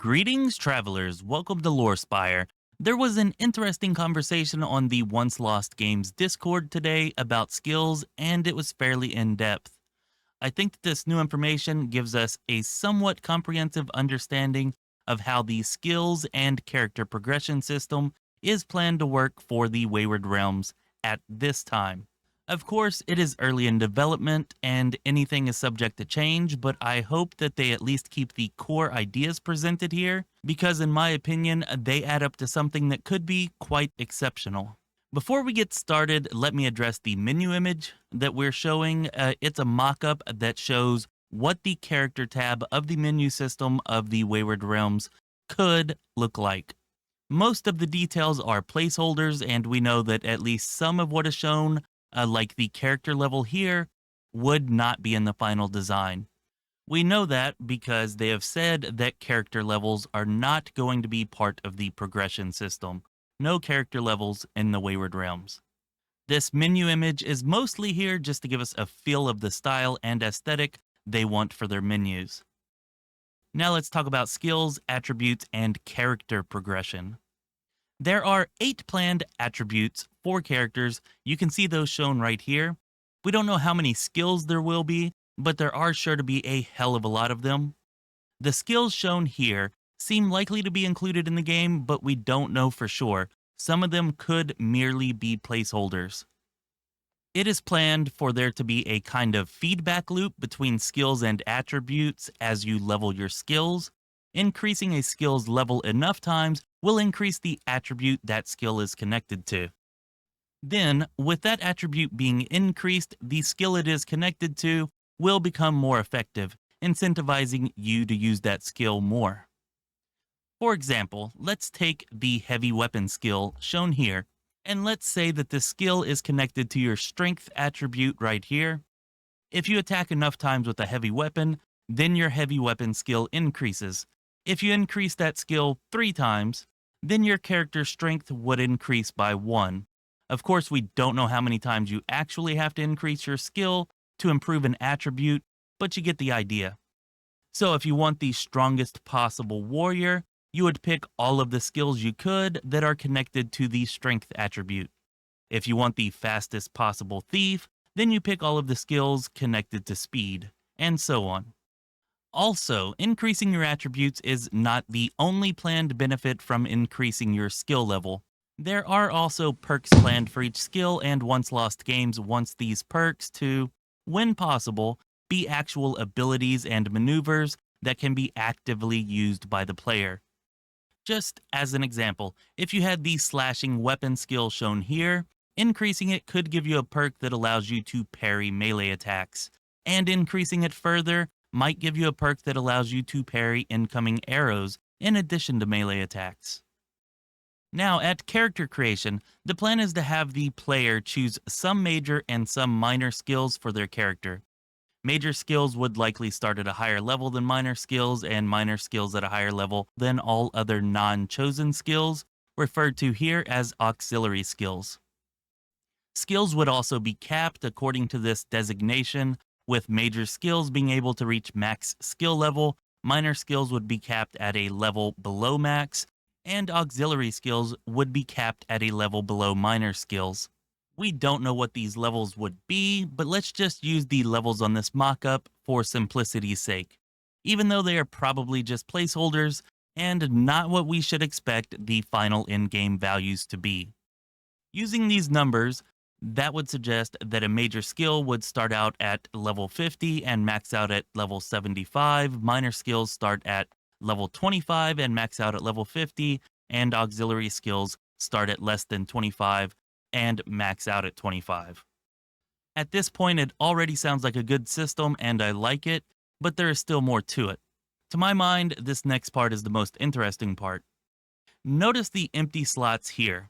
Greetings, travelers. Welcome to Lorespire. There was an interesting conversation on the Once Lost Games Discord today about skills, and it was fairly in depth. I think that this new information gives us a somewhat comprehensive understanding of how the skills and character progression system is planned to work for the Wayward Realms at this time. Of course, it is early in development and anything is subject to change, but I hope that they at least keep the core ideas presented here, because in my opinion, they add up to something that could be quite exceptional. Before we get started, let me address the menu image that we're showing. It's a mock-up that shows what the character tab of the menu system of the Wayward Realms could look like. Most of the details are placeholders, and we know that at least some of what is shown, like the character level here, would not be in the final design. We know that because they have said that character levels are not going to be part of the progression system. No character levels in the Wayward Realms. This menu image is mostly here just to give us a feel of the style and aesthetic they want for their menus. Now let's talk about skills, attributes, and character progression. There are 8 planned attributes for characters. You can see those shown right here. We don't know how many skills there will be, but there are sure to be a hell of a lot of them. The skills shown here seem likely to be included in the game, but we don't know for sure. Some of them could merely be placeholders. It is planned for there to be a kind of feedback loop between skills and attributes as you level your skills. Increasing a skill's level enough times will increase the attribute that skill is connected to. Then, with that attribute being increased, the skill it is connected to will become more effective, incentivizing you to use that skill more. For example, let's take the heavy weapon skill shown here, and let's say that the skill is connected to your strength attribute right here. If you attack enough times with a heavy weapon, then your heavy weapon skill increases. If you increase that skill 3 times, then your character's strength would increase by 1. Of course, we don't know how many times you actually have to increase your skill to improve an attribute, but you get the idea. So if you want the strongest possible warrior, you would pick all of the skills you could that are connected to the strength attribute. If you want the fastest possible thief, then you pick all of the skills connected to speed, and so on. Also, increasing your attributes is not the only planned benefit from increasing your skill level. There are also perks planned for each skill, and Once Lost Games wants these perks to, when possible, be actual abilities and maneuvers that can be actively used by the player. Just as an example, if you had the slashing weapon skill shown here, increasing it could give you a perk that allows you to parry melee attacks, and increasing it further might give you a perk that allows you to parry incoming arrows in addition to melee attacks. Now, at character creation, the plan is to have the player choose some major and some minor skills for their character. Major skills would likely start at a higher level than minor skills, and minor skills at a higher level than all other non-chosen skills, referred to here as auxiliary skills. Skills would also be capped according to this designation, with major skills being able to reach max skill level, minor skills would be capped at a level below max, and auxiliary skills would be capped at a level below minor skills. We don't know what these levels would be, but let's just use the levels on this mock-up for simplicity's sake, even though they are probably just placeholders and not what we should expect the final in-game values to be. Using these numbers, that would suggest that a major skill would start out at level 50 and max out at level 75, minor skills start at level 25 and max out at level 50, and auxiliary skills start at less than 25 and max out at 25. At this point, it already sounds like a good system and I like it, but there is still more to it. To my mind, this next part is the most interesting part. Notice the empty slots here.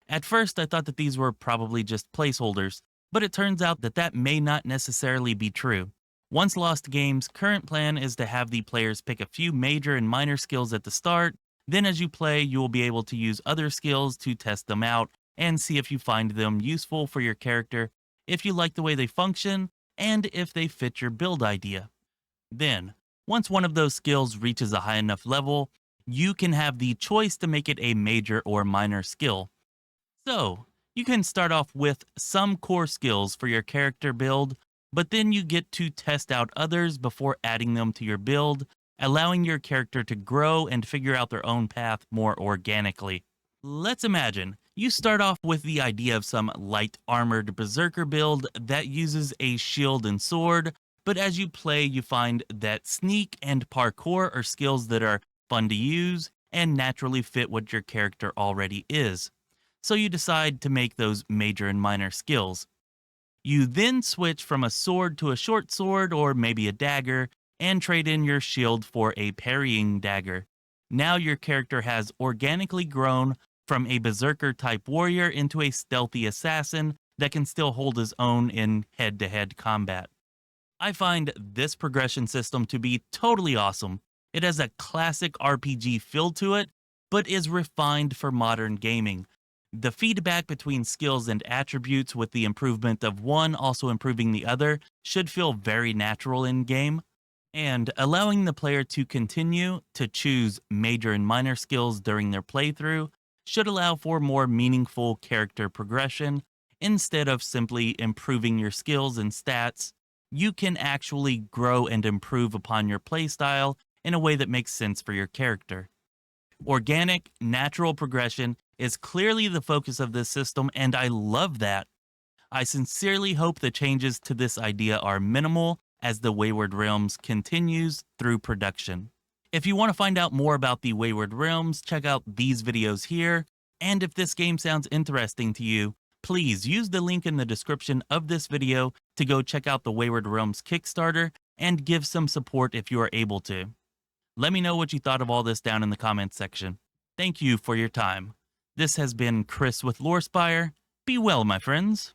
At first, I thought that these were probably just placeholders, but it turns out that that may not necessarily be true. Once Lost Games' current plan is to have the players pick a few major and minor skills at the start, then as you play, you will be able to use other skills to test them out and see if you find them useful for your character, if you like the way they function, and if they fit your build idea. Then, once one of those skills reaches a high enough level, you can have the choice to make it a major or minor skill. So, you can start off with some core skills for your character build, but then you get to test out others before adding them to your build, allowing your character to grow and figure out their own path more organically. Let's imagine you start off with the idea of some light armored berserker build that uses a shield and sword, but as you play, you find that sneak and parkour are skills that are fun to use and naturally fit what your character already is. So you decide to make those major and minor skills. You then switch from a sword to a short sword or maybe a dagger and trade in your shield for a parrying dagger. Now your character has organically grown from a berserker type warrior into a stealthy assassin that can still hold his own in head to head combat. I find this progression system to be totally awesome. It has a classic RPG feel to it, but is refined for modern gaming. The feedback between skills and attributes, with the improvement of one also improving the other, should feel very natural in game. And allowing the player to continue to choose major and minor skills during their playthrough should allow for more meaningful character progression. Instead of simply improving your skills and stats, you can actually grow and improve upon your playstyle in a way that makes sense for your character. Organic, natural progression is clearly the focus of this system, and I love that. I sincerely hope the changes to this idea are minimal as the Wayward Realms continues through production. If you want to find out more about the Wayward Realms, check out these videos here, and if this game sounds interesting to you, please use the link in the description of this video to go check out the Wayward Realms Kickstarter and give some support if you are able to. Let me know what you thought of all this down in the comments section. Thank you for your time. This has been Chris with Lorespire. Be well, my friends.